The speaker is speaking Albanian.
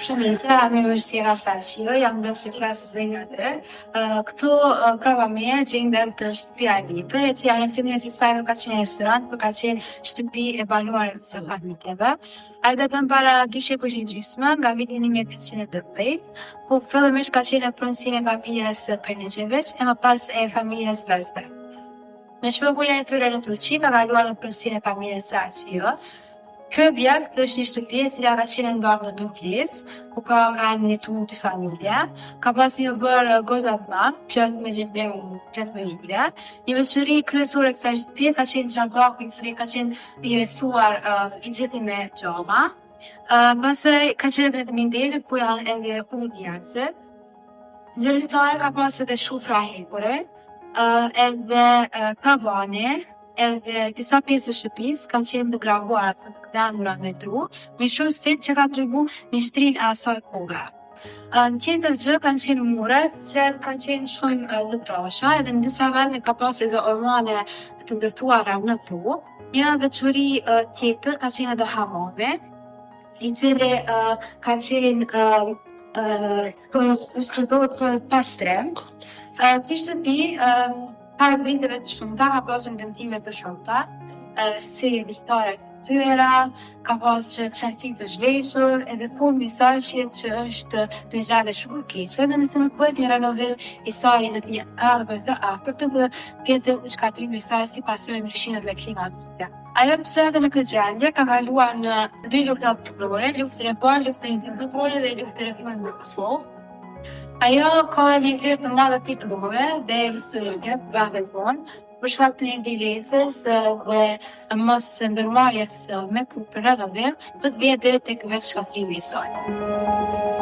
Shëndetje, mi vështira Salqio, jam dhe si klasës dhe nga dhe. Këtu prava me gjendet të shtëpia e vitër, e cila në fillimet e saj nuk ka qenë restorant, por ka qenë shtëpi e banuar të familjarëve. Ai datën para 2 shekuj gjysmë, nga viti 1512, ku fillimisht ka qenë pronësinë e familjes Perniqević e më pas e familjes Vezder. Me shpërnguljen e tyre në Turqi ka kaluar në pronësinë e familjes Salqio. Ky objekt është një shtëpi e cila ka qenë ndarë në 2 pjesë, ku kanë jetuar 2 familje. Ka pas një vër goxha të madh, plot me gjembë, plot me libra. Një veçori kryesore e kësaj shtëpie ka qenë xhallaku, i cili ka qenë i rrethuar gjithë me xhama. Pastaj ka qenë edhe minderi ku janë edhe udhëheqësit. Në rretare ka pas edhe shufra hekure, edhe kavane, edhe disa pjesë të shtëpisë kanë qenë të gravuara të ndura me dru, me shumë stil që ka tregu mishtrinë e asaj kohe. Në tjetër gjë kanë qenë muret, që kanë qenë shumë luftrosha, edhe në disa vende ka pas edhe ormane të ndërtuara në tu. Një veçori tjetër ka qenë edhe hamami, i cili ka qenë për pastrem. Ky shtëpi pas viteve të shumta ka pasur ndërtime të shumta, si liftare të tyra, ka pasur çantik të zhveshur, edhe formi i saj që është të gjallë shumë e keqe, dhe nëse nuk bëhet një renovim i saj në të ardhur të afërt, do ketë shkatrimi i saj si pasojë ndryshimet me klimatike. Ajo pse edhe në këtë gjendje ka kaluar në 2 lufta botërore, luftën e parë, luftën e dytë botërore dhe luftën e fundit në Kosovë. Ajo ka një vlerë të madhe kulturore dhe historike për vonë, për shkak të ingjilencës dhe mos ndërmarrjes me kur për renovim, do të vijë deri tek vetë shkatrimi i saj.